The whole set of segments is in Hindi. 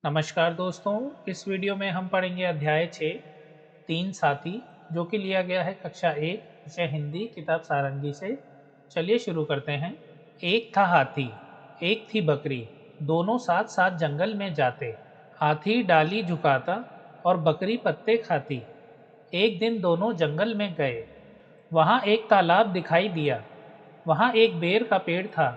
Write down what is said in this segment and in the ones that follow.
नमस्कार दोस्तों, इस वीडियो में हम पढ़ेंगे अध्याय 6 तीन साथी, जो कि लिया गया है कक्षा 1 विषय हिंदी किताब सारंगी से। चलिए शुरू करते हैं। एक था हाथी, एक थी बकरी, दोनों साथ साथ जंगल में जाते। हाथी डाली झुकाता और बकरी पत्ते खाती। एक दिन दोनों जंगल में गए। वहाँ एक तालाब दिखाई दिया। वहाँ एक बेर का पेड़ था।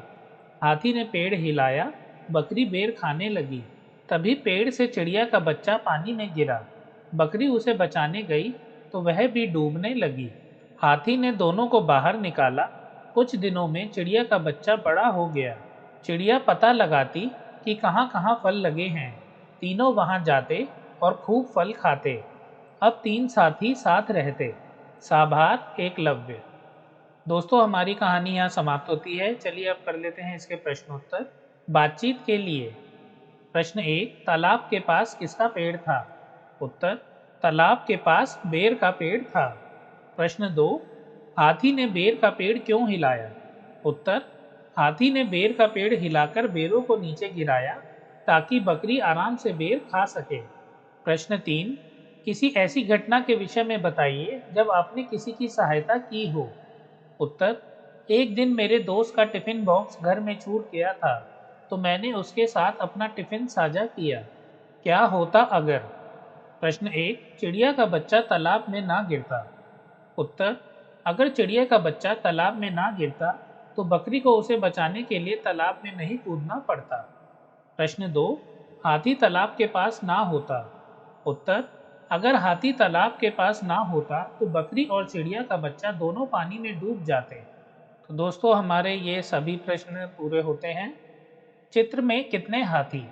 हाथी ने पेड़ हिलाया, बकरी बेर खाने लगी। तभी पेड़ से चिड़िया का बच्चा पानी में गिरा। बकरी उसे बचाने गई तो वह भी डूबने लगी। हाथी ने दोनों को बाहर निकाला। कुछ दिनों में चिड़िया का बच्चा बड़ा हो गया। चिड़िया पता लगाती कि कहाँ कहाँ फल लगे हैं। तीनों वहां जाते और खूब फल खाते। अब तीन साथी साथ रहते। साभार एकलव्य। दोस्तों, हमारी कहानी यहाँ समाप्त होती है। चलिए अब कर लेते हैं इसके प्रश्नोत्तर। बातचीत के लिए प्रश्न 1, तालाब के पास किसका पेड़ था? उत्तर, तालाब के पास बेर का पेड़ था। प्रश्न 2, हाथी ने बेर का पेड़ क्यों हिलाया? उत्तर, हाथी ने बेर का पेड़ हिलाकर बेरों को नीचे गिराया ताकि बकरी आराम से बेर खा सके। प्रश्न 3, किसी ऐसी घटना के विषय में बताइए जब आपने किसी की सहायता की हो। उत्तर, एक दिन मेरे दोस्त का टिफिन बॉक्स घर में छूट गया था, तो मैंने उसके साथ अपना टिफिन साझा किया। क्या होता अगर? प्रश्न 1, चिड़िया का बच्चा तालाब में ना गिरता। उत्तर, अगर चिड़िया का बच्चा तालाब में ना गिरता तो बकरी को उसे बचाने के लिए तालाब में नहीं कूदना पड़ता। प्रश्न 2, हाथी तालाब के पास ना होता। उत्तर, अगर हाथी तालाब के पास ना होता तो बकरी और चिड़िया का बच्चा दोनों पानी में डूब जाते। तो दोस्तों, हमारे ये सभी प्रश्न पूरे होते हैं। चित्र में कितने हाथी?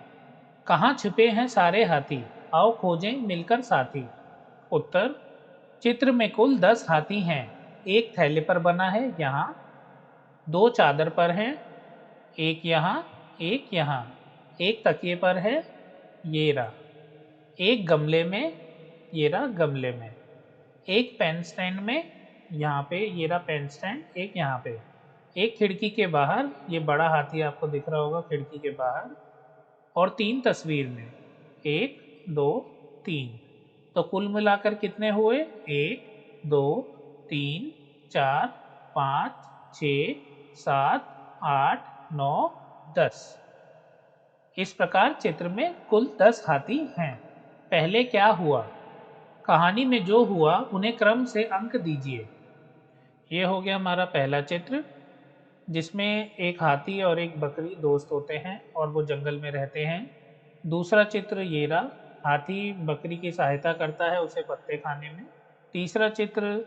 कहाँ छिपे हैं सारे हाथी? आओ खोजें मिलकर साथी। उत्तर, चित्र में कुल 10 हाथी हैं। एक थैले पर बना है यहाँ, दो चादर पर हैं, एक यहाँ, एक यहाँ, एक तकिए पर है, ये रहा, एक गमले में, ये रहा गमले में, एक पेन स्टैंड में, यहाँ पे ये रहा पेन स्टैंड, एक यहाँ पे, एक खिड़की के बाहर, ये बड़ा हाथी आपको दिख रहा होगा खिड़की के बाहर, और तीन तस्वीर में, एक, दो, तीन। तो कुल मिलाकर कितने हुए? एक, दो, तीन, चार, पाँच, छ, सात, आठ, नौ, 10। इस प्रकार चित्र में कुल 10 हाथी हैं। पहले क्या हुआ? कहानी में जो हुआ उन्हें क्रम से अंक दीजिए। ये हो गया हमारा पहला चित्र, जिसमें एक हाथी और एक बकरी दोस्त होते हैं और वो जंगल में रहते हैं। दूसरा चित्र ये रहा, हाथी बकरी की सहायता करता है उसे पत्ते खाने में। तीसरा चित्र,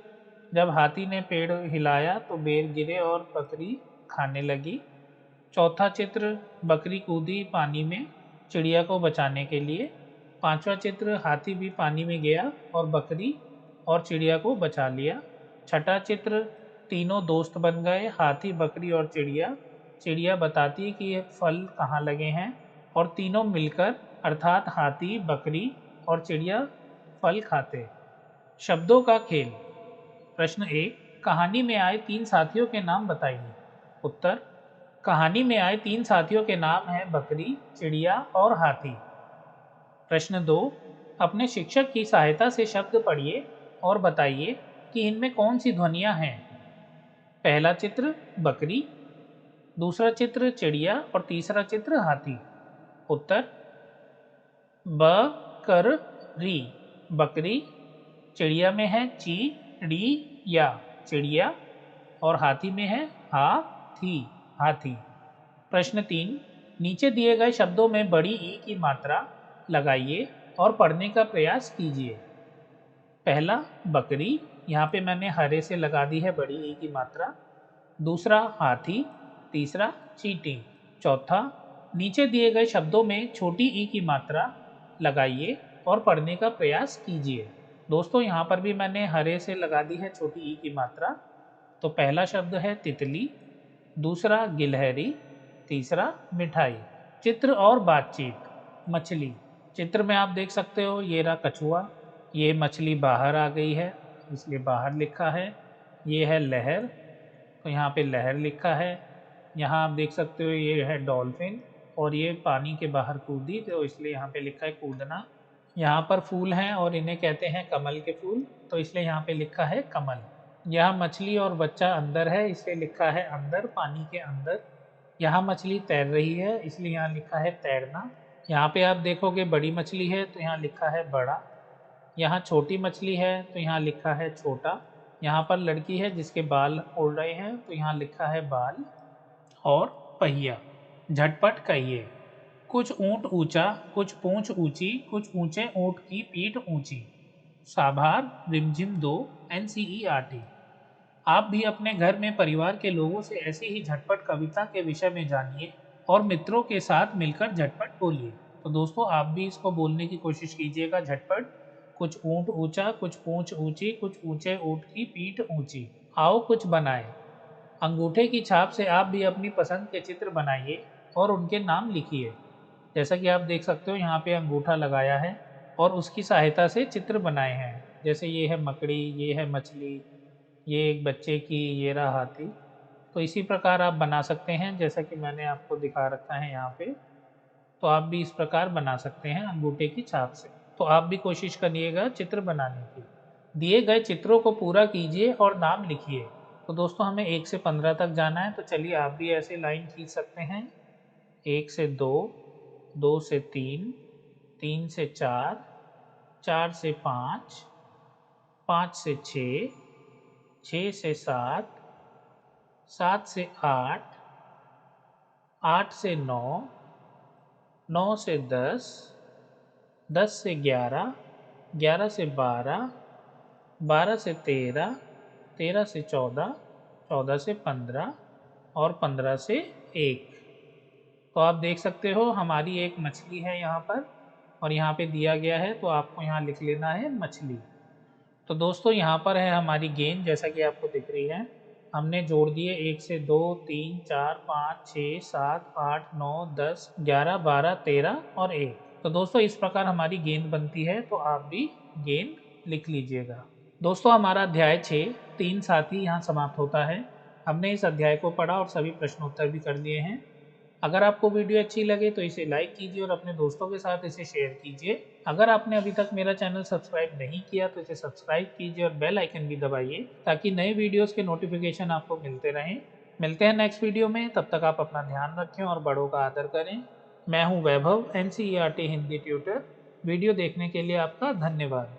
जब हाथी ने पेड़ हिलाया तो बेर गिरे और बकरी खाने लगी। चौथा चित्र, बकरी कूदी पानी में चिड़िया को बचाने के लिए। पांचवा चित्र, हाथी भी पानी में गया और बकरी और चिड़िया को बचा लिया। छठा चित्र, तीनों दोस्त बन गए, हाथी बकरी और चिड़िया। चिड़िया बताती है कि ये फल कहाँ लगे हैं और तीनों मिलकर अर्थात हाथी बकरी और चिड़िया फल खाते। शब्दों का खेल। प्रश्न 1, कहानी में आए तीन साथियों के नाम बताइए। उत्तर, कहानी में आए तीन साथियों के नाम हैं बकरी, चिड़िया और हाथी। प्रश्न 2, अपने शिक्षक की सहायता से शब्द पढ़िए और बताइए कि इनमें कौन सी ध्वनियाँ हैं। पहला चित्र बकरी, दूसरा चित्र चिड़िया और तीसरा चित्र हाथी। उत्तर, ब कर री बकरी, चिड़िया में है ची ड़ी या चिड़िया, और हाथी में है हा थी हाथी। प्रश्न 3, नीचे दिए गए शब्दों में बड़ी ई की मात्रा लगाइए और पढ़ने का प्रयास कीजिए। पहला बकरी, यहाँ पे मैंने हरे से लगा दी है बड़ी ई की मात्रा। दूसरा हाथी, तीसरा चींटी। चौथा, नीचे दिए गए शब्दों में छोटी ई की मात्रा लगाइए और पढ़ने का प्रयास कीजिए। दोस्तों, यहाँ पर भी मैंने हरे से लगा दी है छोटी ई की मात्रा। तो पहला शब्द है तितली, दूसरा गिलहरी, तीसरा मिठाई। चित्र और बातचीत। मछली, चित्र में आप देख सकते हो ये रहा कछुआ, ये मछली बाहर आ गई है इसलिए बाहर लिखा है। ये है लहर, तो यहाँ पे लहर लिखा है। यहाँ आप देख सकते हो ये है डॉल्फिन और ये पानी के बाहर कूदी, तो इसलिए यहाँ पे लिखा है कूदना। यहाँ पर फूल हैं और इन्हें कहते हैं कमल के फूल, तो इसलिए यहाँ पे लिखा है कमल। यहाँ मछली और बच्चा अंदर है, इसलिए लिखा है अंदर, पानी के अंदर। यहाँ मछली तैर रही है, इसलिए यहाँ लिखा है तैरना। यहाँ पे आप देखोगे बड़ी मछली है, तो यहाँ लिखा है बड़ा। यहाँ छोटी मछली है, तो यहाँ लिखा है छोटा। यहाँ पर लड़की है जिसके बाल उड़ रहे हैं, तो यहाँ लिखा है बाल। और पहिया, झटपट कहिए। कुछ ऊंट ऊंचा, कुछ पूंछ ऊंची, कुछ ऊंचे ऊंट की पीठ ऊंची। साभार रिमझिम दो, NCERT। आप भी अपने घर में परिवार के लोगों से ऐसी ही झटपट कविता के विषय में जानिए और मित्रों के साथ मिलकर झटपट बोलिए। तो दोस्तों, आप भी इसको बोलने की कोशिश कीजिएगा झटपट। कुछ ऊंट ऊंचा, कुछ पूंछ ऊंची, कुछ ऊंचे ऊंट की पीठ ऊंची। आओ कुछ बनाए। अंगूठे की छाप से आप भी अपनी पसंद के चित्र बनाइए और उनके नाम लिखिए। जैसा कि आप देख सकते हो, यहाँ पे अंगूठा लगाया है और उसकी सहायता से चित्र बनाए हैं। जैसे ये है मकड़ी, ये है मछली, ये एक बच्चे की, ये रहा हाथी। तो इसी प्रकार आप बना सकते हैं, जैसा कि मैंने आपको दिखा रखा है यहाँ पे। तो आप भी इस प्रकार बना सकते हैं अंगूठे की छाप से। तो आप भी कोशिश करिएगा चित्र बनाने की। दिए गए चित्रों को पूरा कीजिए और नाम लिखिए। तो दोस्तों, हमें 1 से 15 तक जाना है, तो चलिए आप भी ऐसे लाइन खींच सकते हैं। 1 से 2, 2 से 3, 3 से 4, 4 से 5, 5 से 6, 6 से 7, 7 से 8, 8 से 9, 9 से 10, 10 से 11, 11 से 12, 12 से 13, 13 से 14, 14 से 15 और 15 से 1। तो आप देख सकते हो हमारी एक मछली है यहाँ पर, और यहाँ पे दिया गया है, तो आपको यहाँ लिख लेना है मछली। तो दोस्तों, यहाँ पर है हमारी गेंद, जैसा कि आपको दिख रही है। हमने जोड़ दिए 1 से 2, 3, 4, 5, 6, 7, 8, 9, 10, 11, 12, 13 और 1। तो दोस्तों, इस प्रकार हमारी गेंद बनती है, तो आप भी गेंद लिख लीजिएगा। दोस्तों, हमारा अध्याय 6 तीन साथी यहाँ समाप्त होता है। हमने इस अध्याय को पढ़ा और सभी प्रश्नोत्तर भी कर लिए हैं। अगर आपको वीडियो अच्छी लगे तो इसे लाइक कीजिए और अपने दोस्तों के साथ इसे शेयर कीजिए। अगर आपने अभी तक मेरा चैनल सब्सक्राइब नहीं किया तो इसे सब्सक्राइब कीजिए और बेल आइकन भी दबाइए, ताकि नए वीडियोस के नोटिफिकेशन आपको मिलते रहें। मिलते हैं नेक्स्ट वीडियो में, तब तक आप अपना ध्यान रखें और बड़ों का आदर करें। मैं हूँ वैभव, NCERT हिंदी ट्यूटर। वीडियो देखने के लिए आपका धन्यवाद।